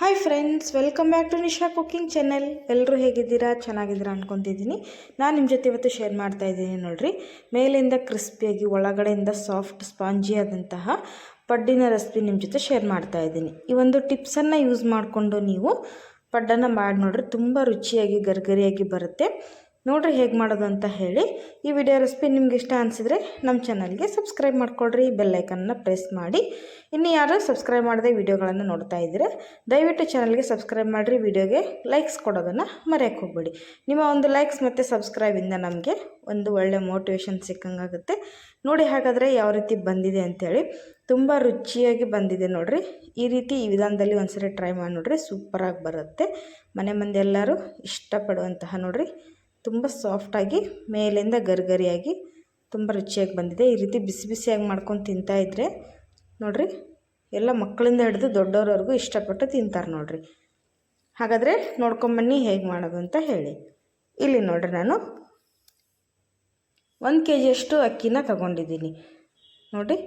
Hi friends, welcome back to Nisha cooking channel. ಎಲ್ಲರೂ ಹೇಗಿದ್ದೀರಾ? ಚೆನ್ನಾಗಿದ್ದೀರಾ ಅನ್ಕೊತಿದ್ದೀನಿ. ನಾನು ನಿಮ್ಮ ಜೊತೆ ಇವತ್ತು ಶೇರ್ ಮಾಡ್ತಾ ಇದ್ದೀನಿ ನೋಡಿರಿ. ಮೇಲಿಂದ ಕ್ರಿಸ್ಪಿಯಾಗಿ ಒಳಗಡೆಯಿಂದ ಸಾಫ್ಟ್ ಸ್ಪಾಂಜಿ ಆದಂತಹ ಪಡ್ಡಿನ ರೆಸಿಪಿ ನಿಮ್ಮ ಜೊತೆ ಶೇರ್ ಮಾಡ್ತಾ ಇದ್ದೀನಿ. ಈ ಒಂದು ಟಿಪ್ಸನ್ನು ಯೂಸ್ ಮಾಡಿಕೊಂಡು ನೀವು ಪಡ್ಡನ್ನು ಮಾಡಿ ನೋಡ್ರಿ, ತುಂಬ ರುಚಿಯಾಗಿ ಗರ್ಗರಿಯಾಗಿ ಬರುತ್ತೆ. ನೋಡ್ರಿ ಹೇಗೆ ಮಾಡೋದು ಅಂತ ಹೇಳಿ. ಈ ವಿಡಿಯೋ ರೆಸಿಪಿ ನಿಮ್ಗೆ ಇಷ್ಟ ಅನಿಸಿದ್ರೆ ನಮ್ಮ ಚಾನಲ್ಗೆ ಸಬ್ಸ್ಕ್ರೈಬ್ ಮಾಡ್ಕೊಳ್ರಿ, ಬೆಲ್ಲೈಕನ್ನ ಪ್ರೆಸ್ ಮಾಡಿ. ಇನ್ನು ಯಾರು ಸಬ್ಸ್ಕ್ರೈಬ್ ಮಾಡದೆ ವಿಡಿಯೋಗಳನ್ನು ನೋಡ್ತಾ ಇದ್ದರೆ ದಯವಿಟ್ಟು ಚಾನಲ್ಗೆ ಸಬ್ಸ್ಕ್ರೈಬ್ ಮಾಡಿರಿ. ವಿಡಿಯೋಗೆ ಲೈಕ್ಸ್ ಕೊಡೋದನ್ನು ಮರೆಯೋಕ್ಕೆ ಹೋಗ್ಬೇಡಿ. ನಿಮ್ಮ ಒಂದು ಲೈಕ್ಸ್ ಮತ್ತು ಸಬ್ಸ್ಕ್ರೈಬಿಂದ ನಮಗೆ ಒಂದು ಒಳ್ಳೆ ಮೋಟಿವೇಶನ್ ಸಿಕ್ಕಂಗಾಗುತ್ತೆ. ನೋಡಿ ಹಾಗಾದರೆ ಯಾವ ರೀತಿ ಬಂದಿದೆ ಅಂಥೇಳಿ. ತುಂಬ ರುಚಿಯಾಗಿ ಬಂದಿದೆ ನೋಡಿರಿ. ಈ ರೀತಿ ಈ ವಿಧಾನದಲ್ಲಿ ಒಂದ್ಸರಿ ಟ್ರೈ ಮಾಡಿ ನೋಡಿರಿ, ಸೂಪರಾಗಿ ಬರುತ್ತೆ. ಮನೆ ಮಂದಿ ಎಲ್ಲರೂ ಇಷ್ಟಪಡುವಂತಹ ನೋಡಿರಿ, ತುಂಬ ಸಾಫ್ಟಾಗಿ ಮೇಲಿಂದ ಗರಿಗರಿಯಾಗಿ ತುಂಬ ರುಚಿಯಾಗಿ ಬಂದಿದೆ. ಈ ರೀತಿ ಬಿಸಿ ಬಿಸಿಯಾಗಿ ಮಾಡ್ಕೊಂಡು ತಿಂತಾಯಿದ್ರೆ ನೋಡಿರಿ, ಎಲ್ಲ ಮಕ್ಕಳಿಂದ ಹಿಡಿದು ದೊಡ್ಡವ್ರವರೆಗೂ ಇಷ್ಟಪಟ್ಟು ತಿಂತಾರೆ ನೋಡಿರಿ. ಹಾಗಾದರೆ ನೋಡ್ಕೊಂಬನ್ನಿ ಹೇಗೆ ಮಾಡೋದು ಅಂತ ಹೇಳಿ. ಇಲ್ಲಿ ನೋಡಿರಿ, ನಾನು 1 kg ಅಕ್ಕಿನ ತಗೊಂಡಿದ್ದೀನಿ ನೋಡಿ.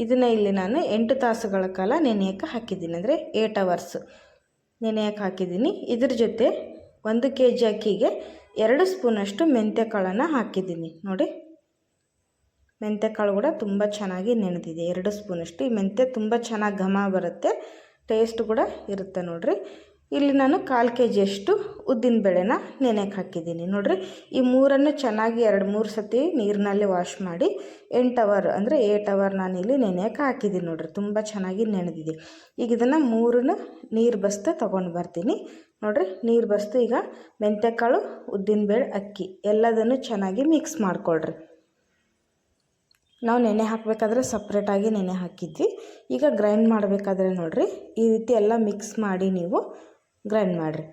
ಇದನ್ನು ಇಲ್ಲಿ ನಾನು 8 ತಾಸುಗಳ ಕಾಲ ನೆನೆಯೋಕ್ಕೆ ಹಾಕಿದ್ದೀನಿ, ಅಂದರೆ 8 hours ನೆನೆಯೋಕ್ಕೆ ಹಾಕಿದ್ದೀನಿ. ಇದ್ರ ಜೊತೆ 1 kg ಅಕ್ಕಿಗೆ 2 ಸ್ಪೂನಷ್ಟು ಮೆಂತ್ಯ ಕಾಳನ್ನು ಹಾಕಿದ್ದೀನಿ ನೋಡಿ. ಮೆಂತ್ಯ ಕಾಳು ಕೂಡ ತುಂಬ ಚೆನ್ನಾಗಿ ನೆನೆದಿದೆ, 2 ಸ್ಪೂನಷ್ಟು. ಈ ಮೆಂತ್ಯ ತುಂಬ ಚೆನ್ನಾಗಿ ಘಮ ಬರುತ್ತೆ, ಟೇಸ್ಟ್ ಕೂಡ ಇರುತ್ತೆ ನೋಡಿರಿ. ಇಲ್ಲಿ ನಾನು 1/4 kg ಉದ್ದಿನ ಬೇಳೆನ ನೆನೆಯೋಕ್ಕೆ ಹಾಕಿದ್ದೀನಿ ನೋಡಿರಿ. ಈ ಮೂರನ್ನು ಚೆನ್ನಾಗಿ 2-3 ಸತಿ ನೀರಿನಲ್ಲಿ ವಾಶ್ ಮಾಡಿ 8 hour ಅಂದರೆ 8 hour ನಾನಿಲ್ಲಿ ನೆನೆಯೋಕ್ಕೆ ಹಾಕಿದ್ದೀನಿ ನೋಡಿರಿ. ತುಂಬ ಚೆನ್ನಾಗಿ ನೆನೆದಿದೆ. ಈಗ ಇದನ್ನು 3 ನೀರು ಬಸ್ತು ತೊಗೊಂಡು ಬರ್ತೀನಿ ನೋಡಿರಿ. ನೀರು ಬಸ್ತು ಈಗ ಮೆಂತ್ಯಕಾಳು, ಉದ್ದಿನಬೇಳೆ, ಅಕ್ಕಿ ಎಲ್ಲದನ್ನು ಚೆನ್ನಾಗಿ ಮಿಕ್ಸ್ ಮಾಡಿಕೊಳ್ರಿ. ನಾವು ನೆನೆ ಹಾಕಬೇಕಾದ್ರೆ ಸಪ್ರೇಟಾಗಿ ನೆನೆ ಹಾಕಿದ್ವಿ. ಈಗ ಗ್ರೈಂಡ್ ಮಾಡಬೇಕಾದ್ರೆ ನೋಡಿರಿ, ಈ ರೀತಿ ಎಲ್ಲ ಮಿಕ್ಸ್ ಮಾಡಿ ನೀವು ಗ್ರೈಂಡ್ ಮಾಡಿರಿ,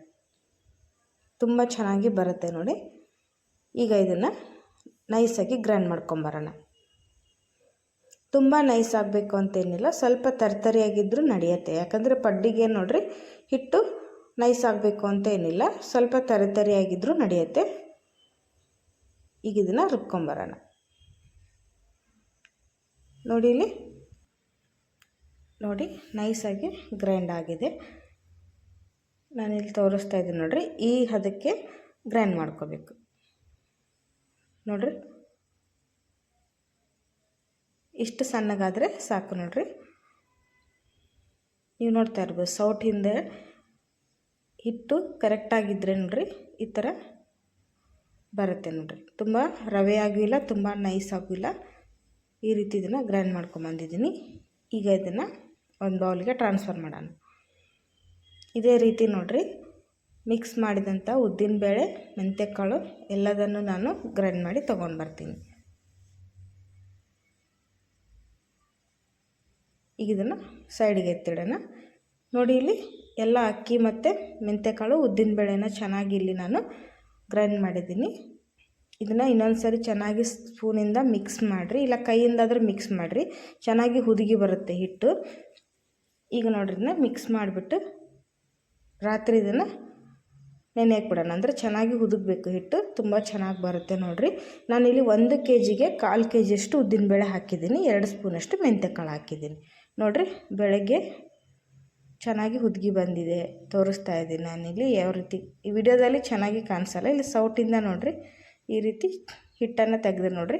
ತುಂಬ ಚೆನ್ನಾಗಿ ಬರುತ್ತೆ ನೋಡಿ. ಈಗ ಇದನ್ನು ನೈಸಾಗಿ ಗ್ರೈಂಡ್ ಮಾಡ್ಕೊಂಬರೋಣ. ತುಂಬ ನೈಸ್ ಆಗಬೇಕು ಅಂತೇನಿಲ್ಲ, ಸ್ವಲ್ಪ ತರ್ತರಿಯಾಗಿದ್ದರೂ ನಡೆಯುತ್ತೆ. ಯಾಕಂದರೆ ಪಡ್ಡಿಗೆ ನೋಡಿರಿ ಹಿಟ್ಟು ನೈಸ್ ಆಗಬೇಕು ಅಂತ ಏನಿಲ್ಲ, ಸ್ವಲ್ಪ ತರಿತರಿಯಾಗಿದ್ದರೂ ನಡೆಯುತ್ತೆ. ಈಗ ಇದನ್ನು ರುಬ್ಕೊಂಬರೋಣ ನೋಡಿ. ಇಲ್ಲಿ ನೋಡಿ, ನೈಸಾಗಿ ಗ್ರೈಂಡ್ ಆಗಿದೆ. ನಾನಿಲ್ಲಿ ತೋರಿಸ್ತಾ ಇದ್ದೀನಿ ನೋಡಿರಿ. ಈ ಹದಕ್ಕೆ ಗ್ರೈಂಡ್ ಮಾಡ್ಕೋಬೇಕು ನೋಡಿರಿ. ಇಷ್ಟು ಸಣ್ಣಗಾದರೆ ಸಾಕು ನೋಡಿರಿ. ನೀವು ನೋಡ್ತಾ ಇರ್ಬೋದು, ಸೌಟಿಂದ ಹಿಟ್ಟು ಕರೆಕ್ಟಾಗಿದ್ದರೆ ನೋಡಿರಿ ಈ ಥರ ಬರುತ್ತೆ ನೋಡಿರಿ. ತುಂಬ ರವೆ ಆಗಿಲ್ಲ, ತುಂಬ ನೈಸ್ ಆಗಿಲ್ಲ. ಈ ರೀತಿ ಇದನ್ನು ಗ್ರೈಂಡ್ ಮಾಡ್ಕೊಂಬಂದಿದ್ದೀನಿ. ಈಗ ಇದನ್ನು ಒಂದು ಬೌಲ್ಗೆ ಟ್ರಾನ್ಸ್ಫರ್ ಮಾಡೋಣ. ಇದೇ ರೀತಿ ನೋಡಿರಿ, ಮಿಕ್ಸ್ ಮಾಡಿದಂಥ ಉದ್ದಿನಬೇಳೆ, ಮೆಂತ್ಯಕಾಳು ಎಲ್ಲದನ್ನು ನಾನು ಗ್ರೈಂಡ್ ಮಾಡಿ ತೊಗೊಂಡು ಬರ್ತೀನಿ. ಈಗ ಇದನ್ನು ಸೈಡಿಗೆ ಎತ್ತಿಡೋಣ ನೋಡಿ. ಇಲ್ಲಿ ಎಲ್ಲ ಅಕ್ಕಿ ಮತ್ತು ಮೆಂತ್ಯಕಾಳು, ಉದ್ದಿನಬೇಳೆನ ಚೆನ್ನಾಗಿ ಇಲ್ಲಿ ನಾನು ಗ್ರೈಂಡ್ ಮಾಡಿದ್ದೀನಿ. ಇದನ್ನು ಇನ್ನೊಂದು ಸರಿ ಚೆನ್ನಾಗಿ ಸ್ಪೂನಿಂದ ಮಿಕ್ಸ್ ಮಾಡಿರಿ, ಇಲ್ಲ ಕೈಯಿಂದಾದರೂ ಮಿಕ್ಸ್ ಮಾಡಿರಿ, ಚೆನ್ನಾಗಿ ಹುದುಗಿ ಬರುತ್ತೆ ಹಿಟ್ಟು. ಈಗ ನೋಡ್ರಿ, ಇದನ್ನ ಮಿಕ್ಸ್ ಮಾಡಿಬಿಟ್ಟು ರಾತ್ರಿ ಇದನ್ನು ನೆನೆಯಕ್ಕೆ ಬಿಡೋಣ, ಅಂದರೆ ಚೆನ್ನಾಗಿ ಹುದುಗಬೇಕು ಹಿಟ್ಟು, ತುಂಬ ಚೆನ್ನಾಗಿ ಬರುತ್ತೆ ನೋಡಿರಿ. ನಾನಿಲ್ಲಿ 1 kgಗೆ 1/4 kg ಉದ್ದಿನಬೇಳೆ ಹಾಕಿದ್ದೀನಿ, 2 ಸ್ಪೂನಷ್ಟು ಮೆಂತ್ಯಕಾಳು ಹಾಕಿದ್ದೀನಿ ನೋಡಿರಿ. ಬೆಳಗ್ಗೆ ಚೆನ್ನಾಗಿ ಹುದುಗಿ ಬಂದಿದೆ, ತೋರಿಸ್ತಾ ಇದ್ದೀನಿ ನಾನಿಲ್ಲಿ ಯಾವ ರೀತಿ. ಈ ವಿಡಿಯೋದಲ್ಲಿ ಚೆನ್ನಾಗಿ ಕಾಣಿಸಲ್ಲ, ಇಲ್ಲಿ ಸೌಟಿಂದ ನೋಡಿರಿ ಈ ರೀತಿ ಹಿಟ್ಟನ್ನು ತೆಗೆದು ನೋಡಿರಿ,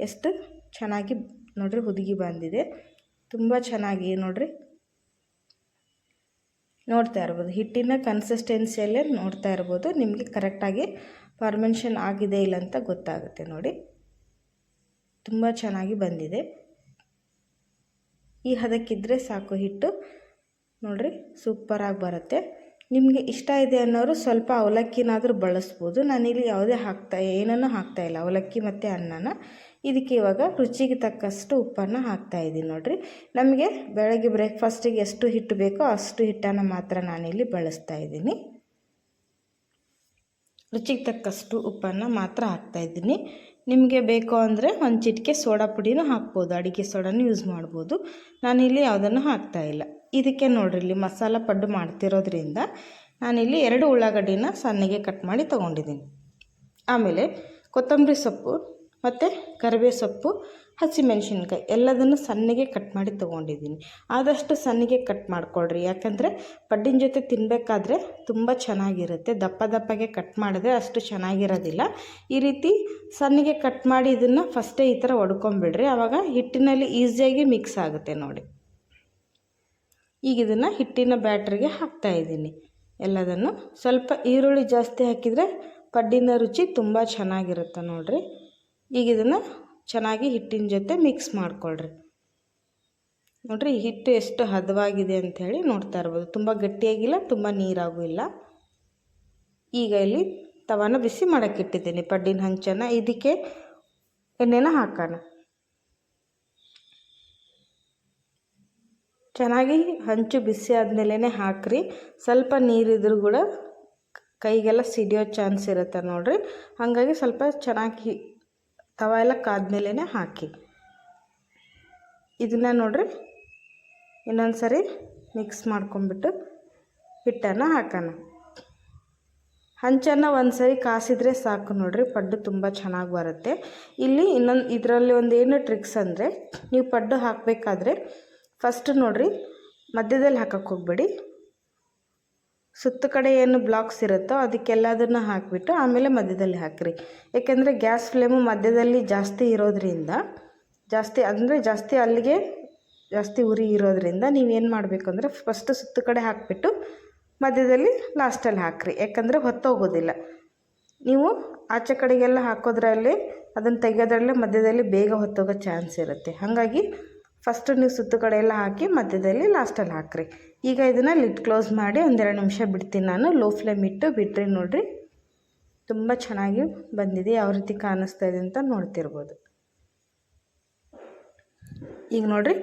ಎಷ್ಟು ಚೆನ್ನಾಗಿ ನೋಡಿರಿ ಹುದುಗಿ ಬಂದಿದೆ. ತುಂಬ ಚೆನ್ನಾಗಿ ನೋಡಿರಿ, ನೋಡ್ತಾ ಇರ್ಬೋದು ಹಿಟ್ಟಿನ ಕನ್ಸಿಸ್ಟೆನ್ಸಿಯಲ್ಲೇ ನೋಡ್ತಾ ಇರ್ಬೋದು. ನಿಮಗೆ ಕರೆಕ್ಟಾಗಿ ಫಾರ್ಮೆನ್ಷನ್ ಆಗಿದೆ ಇಲ್ಲ ಅಂತ ಗೊತ್ತಾಗುತ್ತೆ ನೋಡಿ. ತುಂಬ ಚೆನ್ನಾಗಿ ಬಂದಿದೆ. ಈ ಹದಕ್ಕಿದ್ರೆ ಸಾಕು ಹಿಟ್ಟು ನೋಡಿರಿ, ಸೂಪರಾಗಿ ಬರುತ್ತೆ. ನಿಮಗೆ ಇಷ್ಟ ಇದೆ ಅನ್ನೋರು ಸ್ವಲ್ಪ ಅವಲಕ್ಕಿನಾದರೂ ಬಳಸ್ಬೋದು. ನಾನಿಲ್ಲಿ ಯಾವುದೇ ಏನನ್ನೂ ಹಾಕ್ತಾಯಿಲ್ಲ, ಅವಲಕ್ಕಿ ಮತ್ತು ಅನ್ನನ. ಇದಕ್ಕೆ ಇವಾಗ ರುಚಿಗೆ ತಕ್ಕಷ್ಟು ಉಪ್ಪನ್ನು ಹಾಕ್ತಾಯಿದ್ದೀನಿ ನೋಡಿರಿ. ನಮಗೆ ಬೆಳಗ್ಗೆ ಬ್ರೇಕ್ಫಾಸ್ಟಿಗೆ ಎಷ್ಟು ಹಿಟ್ಟು ಬೇಕೋ ಅಷ್ಟು ಹಿಟ್ಟನ್ನು ಮಾತ್ರ ನಾನಿಲ್ಲಿ ಬಳಸ್ತಾ ಇದ್ದೀನಿ. ರುಚಿಗೆ ತಕ್ಕಷ್ಟು ಉಪ್ಪನ್ನು ಮಾತ್ರ ಹಾಕ್ತಾಯಿದ್ದೀನಿ. ನಿಮಗೆ ಬೇಕು ಅಂದರೆ ಒಂದು ಚಿಟಿಕೆ ಸೋಡಾ ಪುಡಿನೂ ಹಾಕ್ಬೋದು, ಅಡುಗೆ ಸೋಡಾನು ಯೂಸ್ ಮಾಡ್ಬೋದು. ನಾನಿಲ್ಲಿ ಯಾವುದನ್ನು ಹಾಕ್ತಾಯಿಲ್ಲ. ಇದಕ್ಕೆ ನೋಡಿರಿ, ಇಲ್ಲಿ ಮಸಾಲ ಪಡ್ಡು ಮಾಡ್ತಿರೋದ್ರಿಂದ ನಾನಿಲ್ಲಿ 2 ಉಳ್ಳಾಗಡ್ಡಿನ ಸಣ್ಣಗೆ ಕಟ್ ಮಾಡಿ ತೊಗೊಂಡಿದ್ದೀನಿ. ಆಮೇಲೆ ಕೊತ್ತಂಬರಿ ಸೊಪ್ಪು ಮತ್ತು ಕರಿಬೇವು ಸೊಪ್ಪು, ಹಸಿಮೆಣಸಿನ್ಕಾಯಿ ಎಲ್ಲದನ್ನು ಸಣ್ಣಗೆ ಕಟ್ ಮಾಡಿ ತೊಗೊಂಡಿದ್ದೀನಿ. ಆದಷ್ಟು ಸಣ್ಣಗೆ ಕಟ್ ಮಾಡಿಕೊಳ್ರಿ, ಯಾಕಂದರೆ ಪಡ್ಡಿನ ಜೊತೆ ತಿನ್ನಬೇಕಾದ್ರೆ ತುಂಬ ಚೆನ್ನಾಗಿರುತ್ತೆ. ದಪ್ಪ ದಪ್ಪಗೆ ಕಟ್ ಮಾಡಿದ್ರೆ ಅಷ್ಟು ಚೆನ್ನಾಗಿರೋದಿಲ್ಲ. ಈ ರೀತಿ ಸಣ್ಣಗೆ ಕಟ್ ಮಾಡಿ ಇದನ್ನು ಫಸ್ಟೇ ಈ ಥರ ಹೊಡ್ಕೊಂಬಿಡ್ರಿ, ಆವಾಗ ಹಿಟ್ಟಿನಲ್ಲಿ ಈಸಿಯಾಗಿ ಮಿಕ್ಸ್ ಆಗುತ್ತೆ ನೋಡಿ. ಈಗ ಇದನ್ನು ಹಿಟ್ಟಿನ ಬ್ಯಾಟ್ರಿಗೆ ಹಾಕ್ತಾಯಿದ್ದೀನಿ ಎಲ್ಲದನ್ನು. ಸ್ವಲ್ಪ ಈರುಳ್ಳಿ ಜಾಸ್ತಿ ಹಾಕಿದರೆ ಪಡ್ಡಿನ ರುಚಿ ತುಂಬ ಚೆನ್ನಾಗಿರುತ್ತೆ ನೋಡಿರಿ. ಈಗ ಇದನ್ನು ಚೆನ್ನಾಗಿ ಹಿಟ್ಟಿನ ಜೊತೆ ಮಿಕ್ಸ್ ಮಾಡಿಕೊಳ್ರಿ. ನೋಡಿರಿ ಹಿಟ್ಟು ಎಷ್ಟು ಹದವಾಗಿದೆ ಅಂಥೇಳಿ ನೋಡ್ತಾ ಇರ್ಬೋದು. ತುಂಬ ಗಟ್ಟಿಯಾಗಿಲ್ಲ, ತುಂಬ ನೀರಾಗೂ ಇಲ್ಲ. ಈಗ ಇಲ್ಲಿ ತವಾನ ಬಿಸಿ ಮಾಡೋಕ್ಕೆ ಇಟ್ಟಿದ್ದೀನಿ. ಪಡ್ಡಿನ ಹಂಚನ್ನು ಇದಕ್ಕೆ ಎಣ್ಣೆನ ಹಾಕೋಣ. ಚೆನ್ನಾಗಿ ಹಂಚು ಬಿಸಿ ಆದಮೇಲೆ ಹಾಕ್ರಿ. ಸ್ವಲ್ಪ ನೀರಿದ್ರೂ ಕೂಡ ಕೈಗೆಲ್ಲ ಸಿಡಿಯೋ ಚಾನ್ಸ್ ಇರುತ್ತೆ ನೋಡಿರಿ. ಹಾಗಾಗಿ ಸ್ವಲ್ಪ ಚೆನ್ನಾಗಿ ತವ ಎಲ್ಲ ಕಾದ್ಮೇಲೆ ಹಾಕಿ. ಇದನ್ನು ನೋಡಿರಿ ಇನ್ನೊಂದು ಸರಿ ಮಿಕ್ಸ್ ಮಾಡ್ಕೊಂಬಿಟ್ಟು ಹಿಟ್ಟನ್ನು ಹಾಕೋಣ. ಹಂಚನ್ನು ಒಂದು ಸರಿ ಕಾಸಿದ್ರೆ ಸಾಕು ನೋಡಿರಿ, ಪಡ್ಡು ತುಂಬ ಚೆನ್ನಾಗಿ ಬರುತ್ತೆ. ಇಲ್ಲಿ ಇದರಲ್ಲಿ ಒಂದು ಏನು ಟ್ರಿಕ್ಸ್ ಅಂದರೆ, ನೀವು ಪಡ್ಡು ಹಾಕಬೇಕಾದ್ರೆ ಫಸ್ಟ್ ನೋಡಿರಿ ಮಧ್ಯದಲ್ಲಿ ಹಾಕಕ್ಕೆ ಹೋಗಬೇಡಿ. ಸುತ್ತ ಕಡೆ ಏನು ಬ್ಲಾಕ್ಸ್ ಇರುತ್ತೋ ಅದಕ್ಕೆಲ್ಲದನ್ನು ಹಾಕಿಬಿಟ್ಟು ಆಮೇಲೆ ಮಧ್ಯದಲ್ಲಿ ಹಾಕಿರಿ. ಏಕೆಂದರೆ ಗ್ಯಾಸ್ ಫ್ಲೇಮು ಮಧ್ಯದಲ್ಲಿ ಜಾಸ್ತಿ ಇರೋದ್ರಿಂದ, ಅಲ್ಲಿಗೆ ಜಾಸ್ತಿ ಉರಿ ಇರೋದ್ರಿಂದ ನೀವೇನು ಮಾಡಬೇಕು ಅಂದರೆ ಫಸ್ಟು ಸುತ್ತ ಕಡೆ ಹಾಕಿಬಿಟ್ಟು ಮಧ್ಯದಲ್ಲಿ ಲಾಸ್ಟಲ್ಲಿ ಹಾಕಿರಿ. ಯಾಕಂದರೆ ಹೊತ್ತೋಗೋದಿಲ್ಲ. ನೀವು ಆಚೆ ಕಡೆಗೆಲ್ಲ ಹಾಕೋದ್ರಲ್ಲಿ ಅದನ್ನು ತೆಗೆಯೋದ್ರಲ್ಲೇ ಮಧ್ಯದಲ್ಲಿ ಬೇಗ ಹೊತ್ತೋಗೋ ಚಾನ್ಸ್ ಇರುತ್ತೆ. ಹಾಗಾಗಿ ಫಸ್ಟು ನೀವು ಸುತ್ತ ಕಡೆ ಎಲ್ಲ ಹಾಕಿ ಮಧ್ಯದಲ್ಲಿ ಲಾಸ್ಟಲ್ಲಿ ಹಾಕಿರಿ. ಈಗ ಇದನ್ನು ಲಿಡ್ ಕ್ಲೋಸ್ ಮಾಡಿ 1-2 ನಿಮಿಷ ಬಿಡ್ತೀನಿ ನಾನು. ಲೋ ಫ್ಲೇಮ್ ಇಟ್ಟು ಬಿಟ್ಟರೆ ನೋಡಿರಿ ತುಂಬ ಚೆನ್ನಾಗಿ ಬಂದಿದೆ. ಯಾವ ರೀತಿ ಕಾಣಿಸ್ತಾ ಇದೆ ಅಂತ ನೋಡ್ತಿರ್ಬೋದು. ಈಗ ನೋಡಿರಿ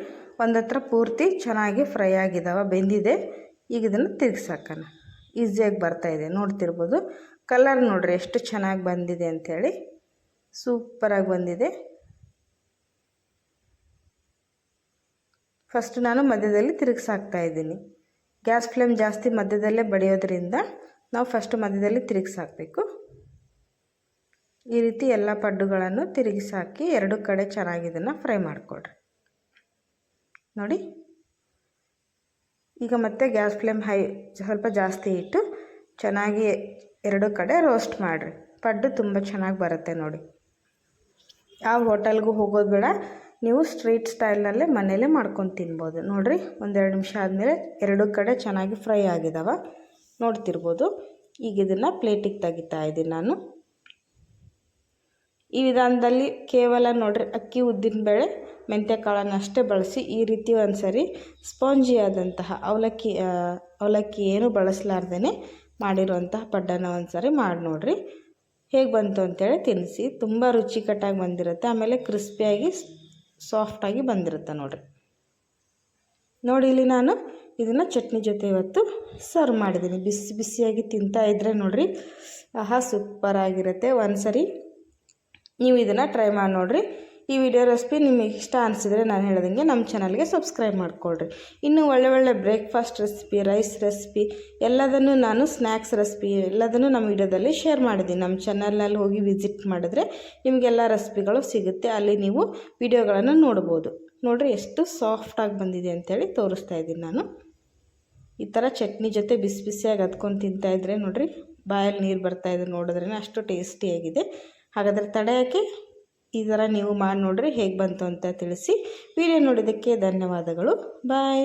ಒಂದು ಹತ್ರ ಪೂರ್ತಿ ಚೆನ್ನಾಗಿ ಫ್ರೈ ಆಗಿದ್ದಾವೆ, ಬೆಂದಿದೆ. ಈಗ ಇದನ್ನು ತಿರ್ಗಿಸಾಕೋಣ. ಈಸಿಯಾಗಿ ಬರ್ತಾಯಿದೆ ನೋಡ್ತಿರ್ಬೋದು. ಕಲರ್ ನೋಡಿರಿ ಎಷ್ಟು ಚೆನ್ನಾಗಿ ಬಂದಿದೆ ಅಂಥೇಳಿ, ಸೂಪರಾಗಿ ಬಂದಿದೆ. ಫಸ್ಟ್ ನಾನು ಮಧ್ಯದಲ್ಲಿ ತಿರುಗಿಸಾಕ್ತಾಯಿದ್ದೀನಿ. ಗ್ಯಾಸ್ ಫ್ಲೇಮ್ ಜಾಸ್ತಿ ಮಧ್ಯದಲ್ಲೇ ಬಡಿಯೋದ್ರಿಂದ ನಾವು ಫಸ್ಟ್ ಮಧ್ಯದಲ್ಲಿ ತಿರುಗಿಸಾಕಬೇಕು. ಈ ರೀತಿ ಎಲ್ಲ ಪಡ್ಡುಗಳನ್ನು ತಿರುಗಿಸಾಕಿ 2 ಕಡೆ ಚೆನ್ನಾಗಿ ಇದನ್ನು ಫ್ರೈ ಮಾಡಿಕೊಡ್ರಿ ನೋಡಿ. ಈಗ ಮತ್ತೆ ಗ್ಯಾಸ್ ಫ್ಲೇಮ್ ಸ್ವಲ್ಪ ಜಾಸ್ತಿ ಇಟ್ಟು ಚೆನ್ನಾಗಿ 2 ಕಡೆ ರೋಸ್ಟ್ ಮಾಡಿರಿ. ಪಡ್ಡು ತುಂಬ ಚೆನ್ನಾಗಿ ಬರುತ್ತೆ ನೋಡಿ. ಯಾವ ಹೋಟೆಲ್ಗೂ ಹೋಗೋದು ಬೇಡ, ನೀವು ಸ್ಟ್ರೀಟ್ ಸ್ಟೈಲ್ನಲ್ಲೇ ಮನೇಲೇ ಮಾಡ್ಕೊಂಡು ತಿನ್ಬೋದು. ನೋಡಿರಿ 1-2 ನಿಮಿಷ ಆದಮೇಲೆ 2 ಕಡೆ ಚೆನ್ನಾಗಿ ಫ್ರೈ ಆಗಿದ್ದಾವೆ ನೋಡ್ತಿರ್ಬೋದು. ಈಗ ಇದನ್ನು ಪ್ಲೇಟಿಗೆ ತೆಗಿತಾ ಇದ್ದೀನಿ ನಾನು. ಈ ವಿಧಾನದಲ್ಲಿ ಕೇವಲ ನೋಡಿರಿ ಅಕ್ಕಿ, ಉದ್ದಿನಬೇಳೆ, ಮೆಂತ್ಯಕಾಳನ್ನು ಅಷ್ಟೇ ಬಳಸಿ ಈ ರೀತಿ ಒಂದು ಸರಿ ಸ್ಪಾಂಜಿಯಾದಂತಹ ಅವಲಕ್ಕಿ ಏನು ಬಳಸಲಾರ್ದೇ ಮಾಡಿರುವಂತಹ ಪಡ್ಡನ್ನು ಒಂದು ಸರಿ ಮಾಡಿ ನೋಡಿರಿ. ಹೇಗೆ ಬಂತು ಅಂತೇಳಿ ತಿನ್ನಿಸಿ. ತುಂಬ ರುಚಿಕಟ್ಟಾಗಿ ಬಂದಿರುತ್ತೆ. ಆಮೇಲೆ ಕ್ರಿಸ್ಪಿಯಾಗಿ ಸಾಫ್ಟಾಗಿ ಬಂದಿರುತ್ತೆ ನೋಡಿರಿ. ನೋಡಿ ಇಲ್ಲಿ ನಾನು ಇದನ್ನು ಚಟ್ನಿ ಜೊತೆ ಇವತ್ತು ಸರ್ವ್ ಮಾಡಿದ್ದೀನಿ. ಬಿಸಿ ಬಿಸಿಯಾಗಿ ತಿಂತಾಯಿದ್ರೆ ನೋಡಿರಿ ಆಹಾ ಸೂಪರಾಗಿರುತ್ತೆ. ಒಂದು ಸರಿ ನೀವು ಇದನ್ನು ಟ್ರೈ ಮಾಡಿ ನೋಡಿರಿ. ಈ ವಿಡಿಯೋ ರೆಸಿಪಿ ನಿಮಗೆ ಇಷ್ಟ ಅನಿಸಿದರೆ ನಾನು ಹೇಳ್ದಂಗೆ ನಮ್ಮ ಚಾನಲ್ಗೆ ಸಬ್ಸ್ಕ್ರೈಬ್ ಮಾಡಿಕೊಳ್ರಿ. ಇನ್ನೂ ಒಳ್ಳೆ ಬ್ರೇಕ್ಫಾಸ್ಟ್ ರೆಸಿಪಿ, ರೈಸ್ ರೆಸಿಪಿ ಎಲ್ಲದನ್ನು ನಾನು ಸ್ನ್ಯಾಕ್ಸ್ ರೆಸಿಪಿ ಎಲ್ಲದನ್ನು ನಮ್ಮ ವಿಡಿಯೋದಲ್ಲಿ ಶೇರ್ ಮಾಡಿದ್ದೀನಿ. ನಮ್ಮ ಚಾನಲ್ನಲ್ಲಿ ಹೋಗಿ ವಿಸಿಟ್ ಮಾಡಿದ್ರೆ ನಿಮಗೆಲ್ಲ ರೆಸಿಪಿಗಳು ಸಿಗುತ್ತೆ. ಅಲ್ಲಿ ನೀವು ವಿಡಿಯೋಗಳನ್ನು ನೋಡ್ಬೋದು. ನೋಡಿರಿ ಎಷ್ಟು ಸಾಫ್ಟಾಗಿ ಬಂದಿದೆ ಅಂಥೇಳಿ ತೋರಿಸ್ತಾ ಇದ್ದೀನಿ ನಾನು. ಈ ಥರ ಚಟ್ನಿ ಜೊತೆ ಬಿಸಿ ಬಿಸಿಯಾಗಿ ಹದ್ಕೊಂಡು ತಿಂತಾಯಿದ್ರೆ ನೋಡಿರಿ ಬಾಯಲ್ಲಿ ನೀರು ಬರ್ತಾಯಿದೆ ನೋಡಿದ್ರೇ, ಅಷ್ಟು ಟೇಸ್ಟಿಯಾಗಿದೆ. ಹಾಗಾದರೆ ತಡೆಯೋಕ್ಕೆ ಈ ಥರ ನೀವು ಮಾಡಿ ನೋಡಿರಿ ಹೇಗೆ ಬಂತು ಅಂತ ತಿಳಿಸಿ. ವಿಡಿಯೋ ನೋಡಿದ್ದಕ್ಕೆ ಧನ್ಯವಾದಗಳು. ಬಾಯ್.